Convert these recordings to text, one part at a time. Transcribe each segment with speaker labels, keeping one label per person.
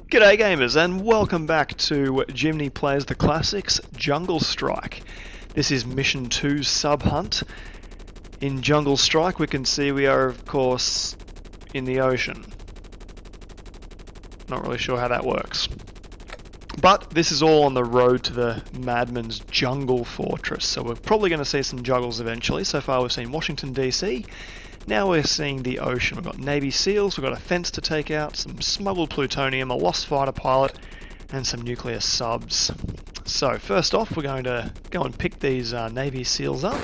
Speaker 1: G'day gamers and welcome back to Jimni Plays the Classics Jungle Strike. This is Mission 2 Sub Hunt. In Jungle Strike we can see we are of course in the ocean. Not really sure how that works. But this is all on the road to the Madman's Jungle Fortress, so we're probably going to see some juggles eventually. So far we've seen Washington DC. Now we're seeing the ocean. We've got Navy SEALs, we've got a fence to take out, some smuggled plutonium, a lost fighter pilot, and some nuclear subs. So first off, we're going to go and pick these Navy SEALs up.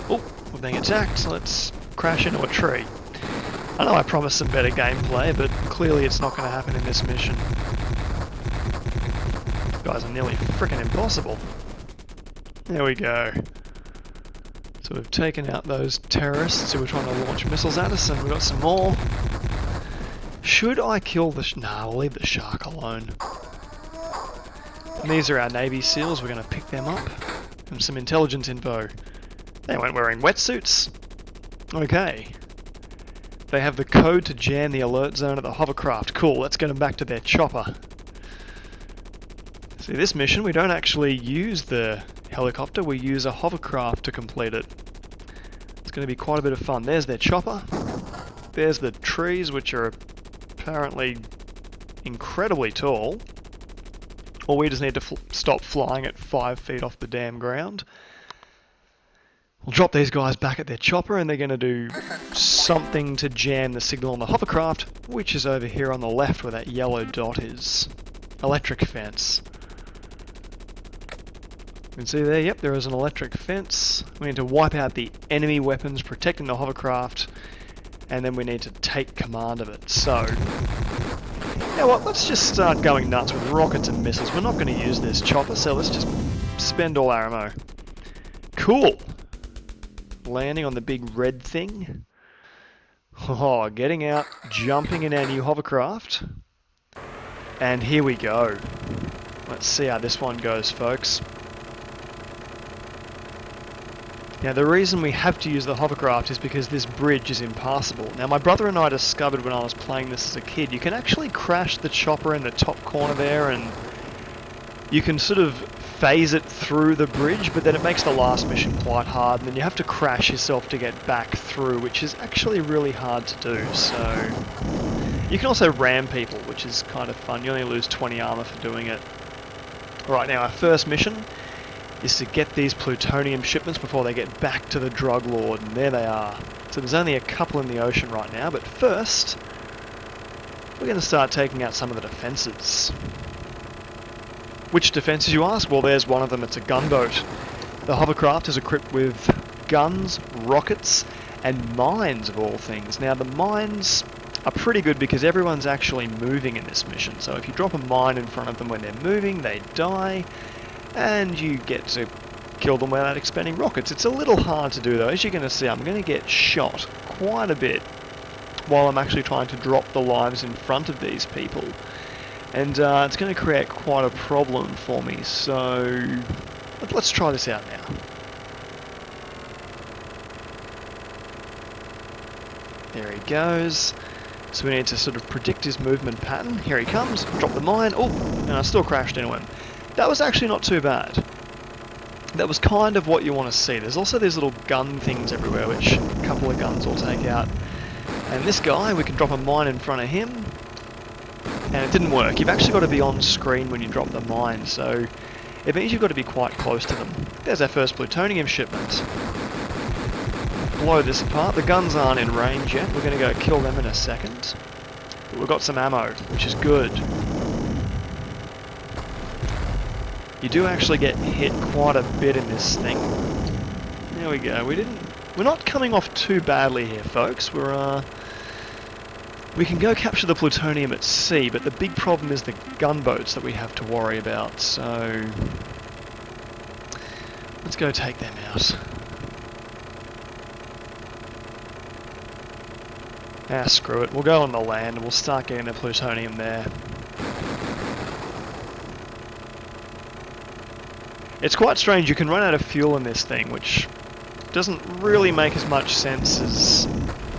Speaker 1: Oh, we're being attacked, so let's crash into a tree. I know I promised some better gameplay, but clearly it's not going to happen in this mission. These guys are nearly freaking impossible. There we go. So we've taken out those terrorists who were trying to launch missiles at us, and we've got some more. Should I kill the nah, we'll leave the shark alone. And these are our Navy SEALs, we're going to pick them up. And some intelligence info. They weren't wearing wetsuits. Okay. They have the code to jam the alert zone at the hovercraft. Cool, let's get them back to their chopper. See, this mission we don't actually use the helicopter, we use a hovercraft to complete it. It's going to be quite a bit of fun. There's their chopper. There's the trees, which are apparently incredibly tall. Or we just need to stop flying at 5 feet off the damn ground. We'll drop these guys back at their chopper and they're going to do something to jam the signal on the hovercraft, which is over here on the left where that yellow dot is. Electric fence. You can see there, yep, there is an electric fence. We need to wipe out the enemy weapons protecting the hovercraft, and then we need to take command of it. So, you know what, let's just start going nuts with rockets and missiles. We're not going to use this chopper, so let's just spend all our ammo. Cool! Landing on the big red thing. Oh, getting out, jumping in our new hovercraft. And here we go. Let's see how this one goes, folks. Now the reason we have to use the hovercraft is because this bridge is impassable. Now my brother and I discovered when I was playing this as a kid, you can actually crash the chopper in the top corner there and you can sort of phase it through the bridge, but then it makes the last mission quite hard and then you have to crash yourself to get back through, which is actually really hard to do. So you can also ram people, which is kind of fun. You only lose 20 armor for doing it. Alright, now our first mission is to get these plutonium shipments before they get back to the drug lord, and there they are. So there's only a couple in the ocean right now, but first we're going to start taking out some of the defences. Which defences, you ask? Well, there's one of them, it's a gunboat. The hovercraft is equipped with guns, rockets, and mines of all things. Now the mines are pretty good because everyone's actually moving in this mission, so if you drop a mine in front of them when they're moving, they die. And you get to kill them without expending rockets. It's a little hard to do though. As you're going to see, I'm going to get shot quite a bit while I'm actually trying to drop the lives in front of these people. And it's going to create quite a problem for me, so let's try this out now. There he goes. So we need to sort of predict his movement pattern. Here he comes, drop the mine, oh, and I still crashed into him. That was actually not too bad. That was kind of what you want to see. There's also these little gun things everywhere, which a couple of guns will take out. And this guy, we can drop a mine in front of him. And it didn't work. You've actually got to be on screen when you drop the mine, so it means you've got to be quite close to them. There's our first plutonium shipment. Blow this apart. The guns aren't in range yet. We're going to go kill them in a second. But we've got some ammo, which is good. You do actually get hit quite a bit in this thing. There we go. We're not coming off too badly here, folks. We can go capture the plutonium at sea, but the big problem is the gunboats that we have to worry about. So let's go take them out. Ah, screw it. We'll go on the land and we'll start getting the plutonium there. It's quite strange, you can run out of fuel in this thing, which doesn't really make as much sense as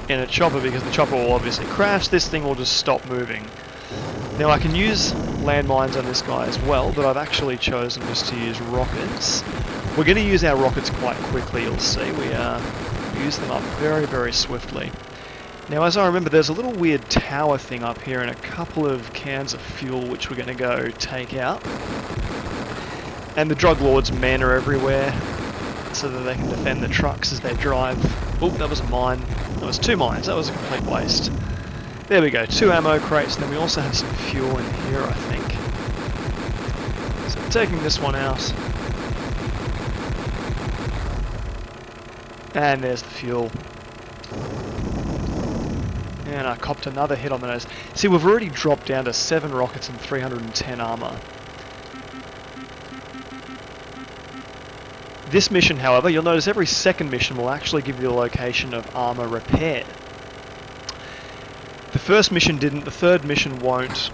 Speaker 1: in a chopper because the chopper will obviously crash, this thing will just stop moving. Now I can use landmines on this guy as well, but I've actually chosen just to use rockets. We're going to use our rockets quite quickly, you'll see. We use them up very, very swiftly. Now, as I remember, there's a little weird tower thing up here and a couple of cans of fuel which we're going to go take out. And the drug lord's men are everywhere so that they can defend the trucks as they drive. Oh, that was a mine. That was 2 mines. That was a complete waste. There we go, 2 ammo crates, and then we also have some fuel in here, I think. So taking this one out. And there's the fuel. And I copped another hit on the nose. See, we've already dropped down to 7 rockets and 310 armor. This mission, however, you'll notice every second mission will actually give you the location of armor repair. The first mission didn't, the third mission won't.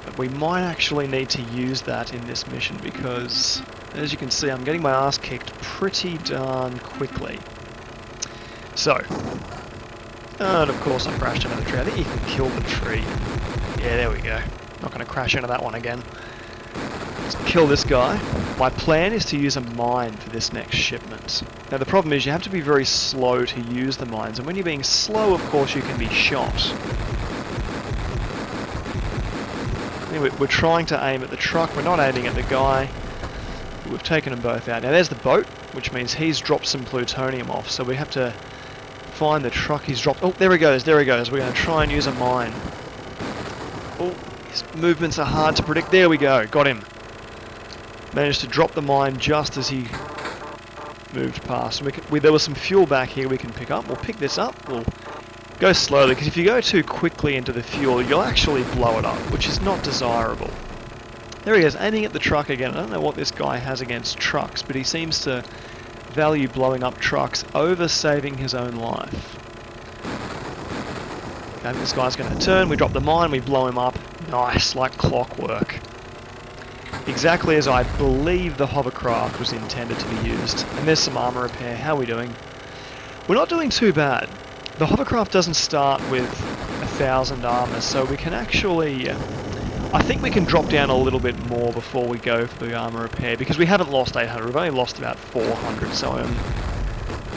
Speaker 1: But we might actually need to use that in this mission because, as you can see, I'm getting my ass kicked pretty darn quickly. So, and of course I crashed into the tree. I think you can kill the tree. Yeah, there we go. Not going to crash into that one again. Let's kill this guy. My plan is to use a mine for this next shipment. Now the problem is you have to be very slow to use the mines, and when you're being slow, of course, you can be shot. Anyway, we're trying to aim at the truck, we're not aiming at the guy. We've taken them both out. Now there's the boat, which means he's dropped some plutonium off, so we have to find the truck he's dropped. Oh, there he goes, there he goes. We're going to try and use a mine. Oh, his movements are hard to predict. There we go, got him. Managed to drop the mine just as he moved past. There was some fuel back here we can pick up. We'll pick this up. We'll go slowly, because if you go too quickly into the fuel, you'll actually blow it up, which is not desirable. There he is, aiming at the truck again. I don't know what this guy has against trucks, but he seems to value blowing up trucks over saving his own life. Okay, this guy's going to turn. We drop the mine, we blow him up. Nice, like clockwork. Exactly as I believe the hovercraft was intended to be used. And there's some armor repair. How are we doing? We're not doing too bad. The hovercraft doesn't start with 1,000 armor, so we can actually... I think we can drop down a little bit more before we go for the armor repair, because we haven't lost 800, we've only lost about 400, so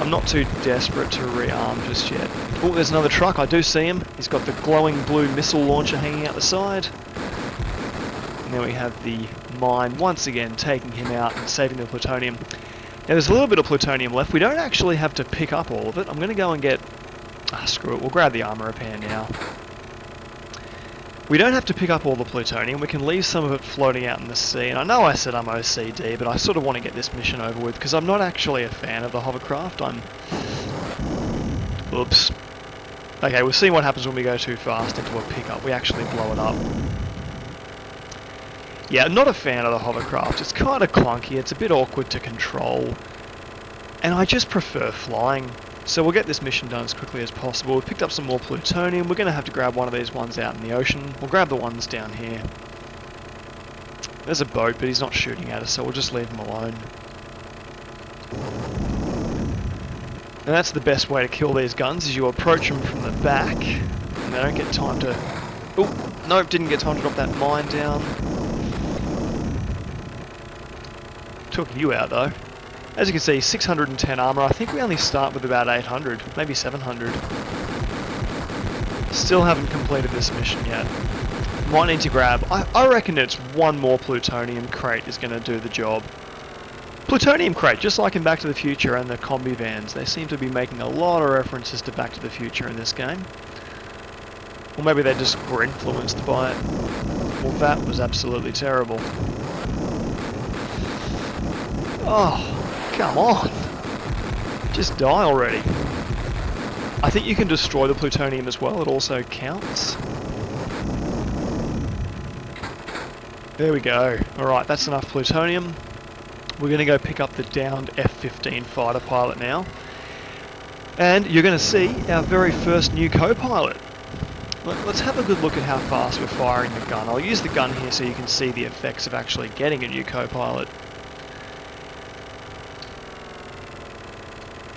Speaker 1: I'm not too desperate to rearm just yet. Oh, there's another truck, I do see him. He's got the glowing blue missile launcher hanging out the side. And then we have the mine once again taking him out and saving the plutonium. Now there's a little bit of plutonium left. We don't actually have to pick up all of it. I'm going to go and get... screw it, we'll grab the armor repair now. We don't have to pick up all the plutonium. We can leave some of it floating out in the sea. And I know I said I'm OCD, but I sort of want to get this mission over with because I'm not actually a fan of the hovercraft. Oops. Okay, we'll see what happens when we go too fast into a pickup. We actually blow it up. Yeah, not a fan of the hovercraft. It's kind of clunky, it's a bit awkward to control, and I just prefer flying. So we'll get this mission done as quickly as possible. We've picked up some more plutonium. We're going to have to grab one of these ones out in the ocean. We'll grab the ones down here. There's a boat, but he's not shooting at us, so we'll just leave him alone. And that's the best way to kill these guns, is you approach them from the back, and they don't get time to... Oh, nope, didn't get time to drop that mine down. Took you out though. As you can see, 610 armor. I think we only start with about 800, maybe 700. Still haven't completed this mission yet. Might need to grab... I reckon it's one more plutonium crate is going to do the job. Plutonium crate, just like in Back to the Future and the combi vans. They seem to be making a lot of references to Back to the Future in this game. Or maybe they just were influenced by it. Well, that was absolutely terrible. Oh, come on. Just die already. I think you can destroy the plutonium as well. It also counts. There we go. Alright, that's enough plutonium. We're going to go pick up the downed F-15 fighter pilot now. And you're going to see our very first new co-pilot. Let's have a good look at how fast we're firing the gun. I'll use the gun here so you can see the effects of actually getting a new co-pilot.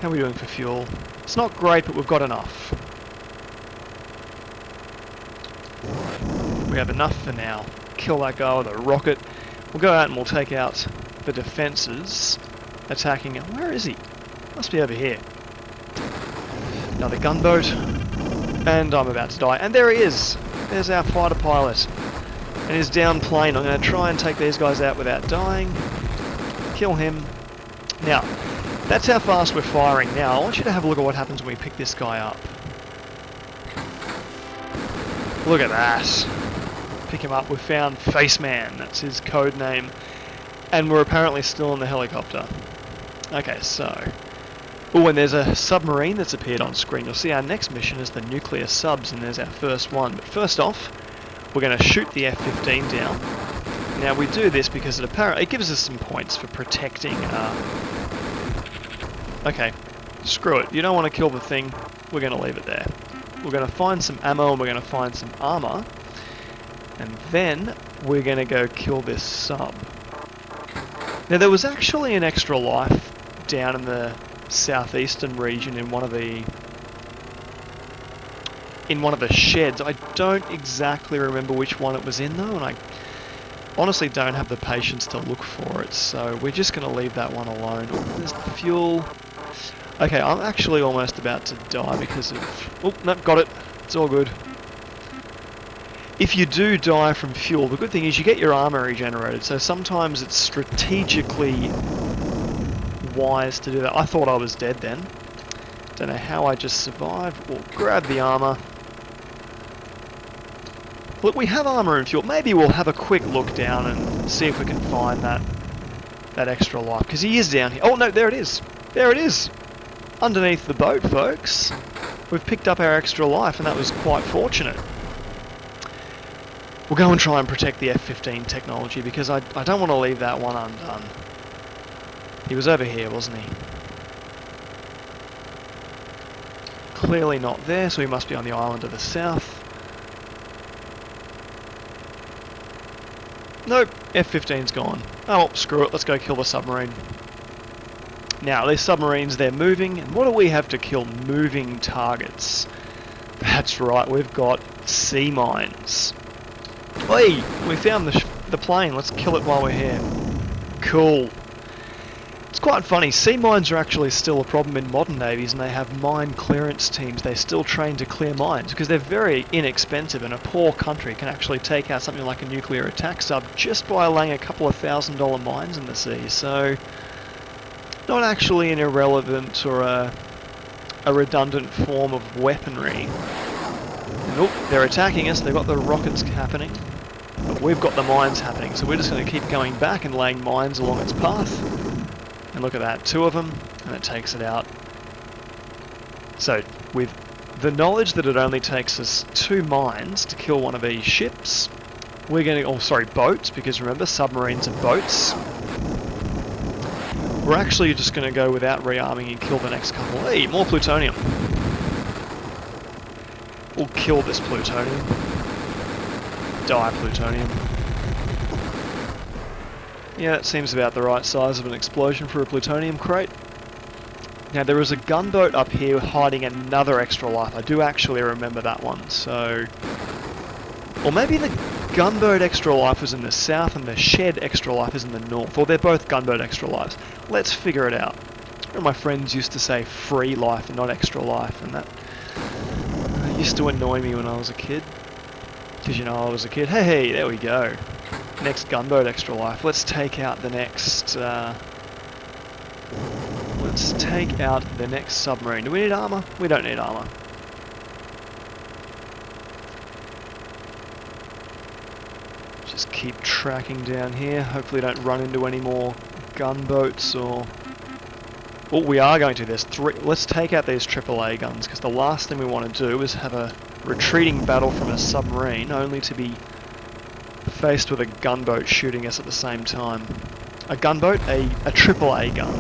Speaker 1: How are we doing for fuel? It's not great, but we've got enough. We have enough for now. Kill that guy with a rocket. We'll go out and we'll take out the defences attacking him. Where is he? Must be over here. Another gunboat. And I'm about to die. And there he is! There's our fighter pilot. And his down plane. I'm going to try and take these guys out without dying. Kill him. Now, that's how fast we're firing. Now, I want you to have a look at what happens when we pick this guy up. Look at that. Pick him up. We found Faceman. That's his code name. And we're apparently still in the helicopter. Okay, so... Oh, and there's a submarine that's appeared on screen. You'll see our next mission is the nuclear subs, and there's our first one. But first off, we're going to shoot the F-15 down. Now, we do this because it gives us some points for protecting... Okay, screw it. You don't want to kill the thing. We're going to leave it there. We're going to find some ammo and we're going to find some armor. And then we're going to go kill this sub. Now, there was actually an extra life down in the southeastern region in one of the sheds. I don't exactly remember which one it was in though, and I honestly don't have the patience to look for it, so we're just going to leave that one alone. There's the fuel. Okay, I'm actually almost about to die because of... Oh, no, got it. It's all good. If you do die from fuel, the good thing is you get your armor regenerated, so sometimes it's strategically wise to do that. I thought I was dead then. Don't know how I just survived. We'll grab the armor. Look, we have armor and fuel. Maybe we'll have a quick look down and see if we can find that extra life, because he is down here. Oh no, there it is. There it is. Underneath the boat, folks. We've picked up our extra life, and that was quite fortunate. We'll go and try and protect the F-15 technology, because I don't want to leave that one undone. He was over here, wasn't he? Clearly not there, so he must be on the island to the south. Nope, F-15's gone. Oh, well, screw it, let's go kill the submarine. Now, these submarines, they're moving, and what do we have to kill? Moving targets. That's right, we've got sea mines. Hey, we found the plane, let's kill it while we're here. Cool. It's quite funny, sea mines are actually still a problem in modern navies, and they have mine clearance teams. They're still trained to clear mines, because they're very inexpensive, and a poor country can actually take out something like a nuclear attack sub just by laying a couple of $1,000 mines in the sea, so... not actually an irrelevant or a redundant form of weaponry. And, oh, they're attacking us, they've got the rockets happening, but we've got the mines happening, so we're just going to keep going back and laying mines along its path. And look at that, 2 of them, and it takes it out. So, with the knowledge that it only takes us 2 mines to kill one of these ships, we're going to, oh sorry, boats, because remember, submarines are boats. We're actually just going to go without rearming and kill the next couple. Hey, more plutonium. We'll kill this plutonium. Die, plutonium. Yeah, that seems about the right size of an explosion for a plutonium crate. Now, there is a gunboat up here hiding another extra life. I do actually remember that one, so... or maybe the gunboat extra life is in the south and the shed extra life is in the north, or they're both gunboat extra lives. Let's figure it out. One of my friends used to say free life and not extra life, and that used to annoy me when I was a kid. Because, you know, I was a kid. Hey, there we go. Next gunboat extra life. Let's take out the next... let's take out the next submarine. Do we need armor? We don't need armor. Just keep tracking down here. Hopefully don't run into any more gunboats or... oh, we are going to. There's 3... let's take out these AAA guns, because the last thing we want to do is have a retreating battle from a submarine, only to be faced with a gunboat shooting us at the same time. A gunboat? A AAA gun.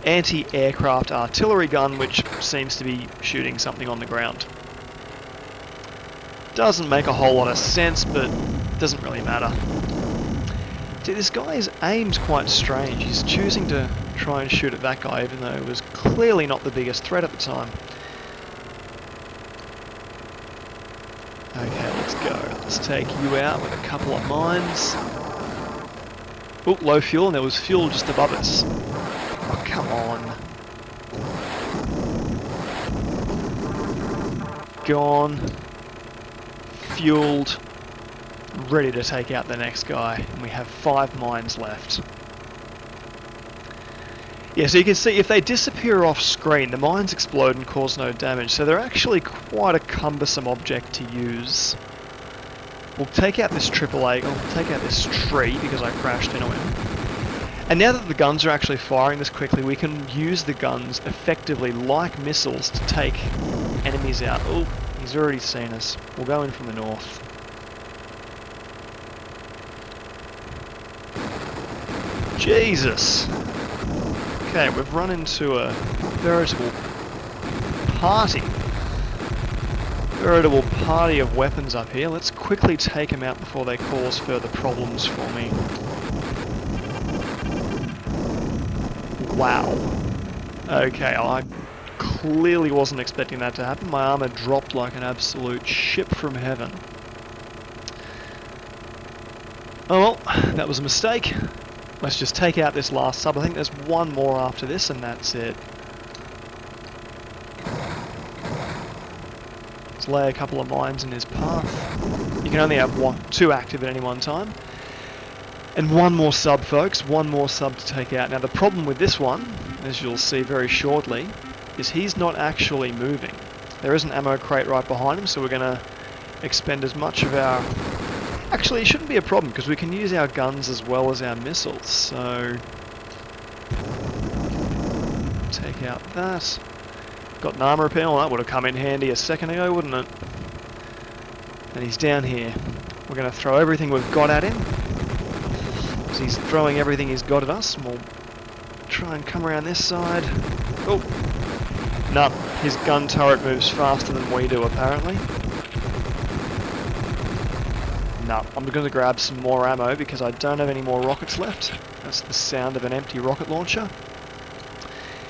Speaker 1: Anti-aircraft artillery gun, which seems to be shooting something on the ground. Doesn't make a whole lot of sense, but doesn't really matter. See, this guy's aim's quite strange. He's choosing to try and shoot at that guy, even though it was clearly not the biggest threat at the time. Okay, Let's go. Let's take you out with a couple of mines. Oh, low fuel, and there was fuel just above us. Oh, come on. Gone. Fueled. Ready to take out the next guy. And we have 5 mines left. Yeah, so you can see if they disappear off screen, the mines explode and cause no damage. So they're actually quite a cumbersome object to use. We'll take out this AAA, we'll take out this tree because I crashed into him. And now that the guns are actually firing this quickly, we can use the guns effectively like missiles to take enemies out. Oh, he's already seen us. We'll go in from the north. Jesus! Okay, we've run into a veritable party. Veritable party of weapons up here. Let's quickly take them out before they cause further problems for me. Wow. Okay, I clearly wasn't expecting that to happen. My armor dropped like an absolute ship from heaven. Oh well, that was a mistake. Let's just take out this last sub. I think there's one more after this and that's it. Let's lay a couple of mines in his path. You can only have 2 active at any one time. And one more sub, folks. One more sub to take out. Now the problem with this one, as you'll see very shortly, is he's not actually moving. There is an ammo crate right behind him, so we're going to expend as much of our... Actually, it shouldn't be a problem because we can use our guns as well as our missiles, so... Take out that. Got an armor repair. Well, that would have come in handy a second ago, wouldn't it? And he's down here. We're going to throw everything we've got at him. So he's throwing everything he's got at us, and we'll try and come around this side. Oh! No, his gun turret moves faster than we do, apparently. No, I'm going to grab some more ammo because I don't have any more rockets left. That's the sound of an empty rocket launcher.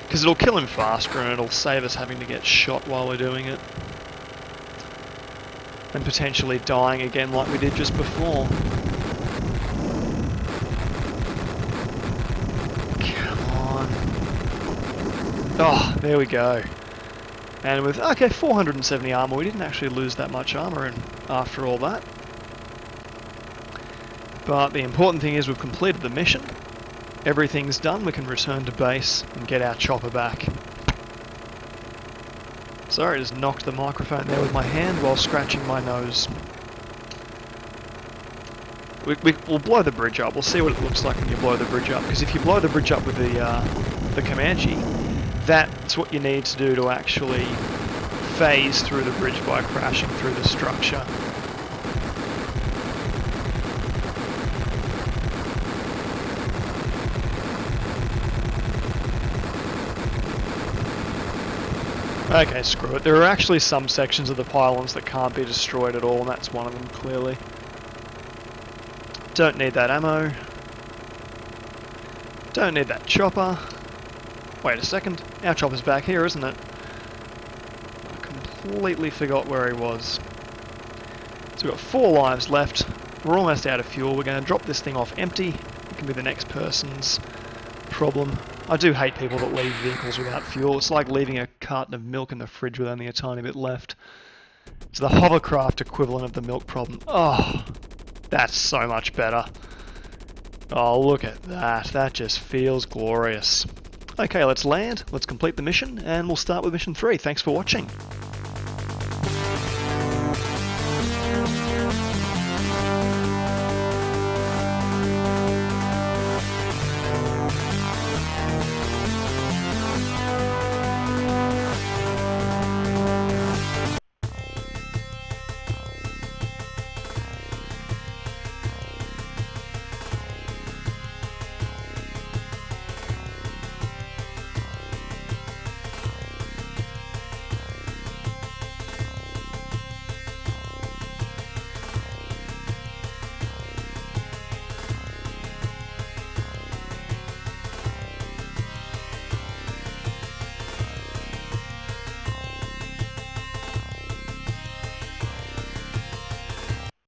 Speaker 1: Because it'll kill him faster and it'll save us having to get shot while we're doing it. And potentially dying again like we did just before. Come on. Oh, there we go. And with, okay, 470 armor, we didn't actually lose that much armor after all that. But the important thing is we've completed the mission. Everything's done, we can return to base and get our chopper back. Sorry, I just knocked the microphone there with my hand while scratching my nose. We'll blow the bridge up, we'll see what it looks like when you blow the bridge up. Because if you blow the bridge up with the Comanche, that's what you need to do to actually phase through the bridge by crashing through the structure. Okay, screw it. There are actually some sections of the pylons that can't be destroyed at all, and that's one of them, clearly. Don't need that ammo. Don't need that chopper. Wait a second. Our chopper's back here, isn't it? I completely forgot where he was. So we've got 4 lives left. We're almost out of fuel. We're going to drop this thing off empty. It can be the next person's problem. I do hate people that leave vehicles without fuel. It's like leaving a carton of milk in the fridge with only a tiny bit left. It's the hovercraft equivalent of the milk problem. Oh, that's so much better. Oh, look at that. That just feels glorious. Okay, let's land, let's complete the mission, and we'll start with mission 3. Thanks for watching.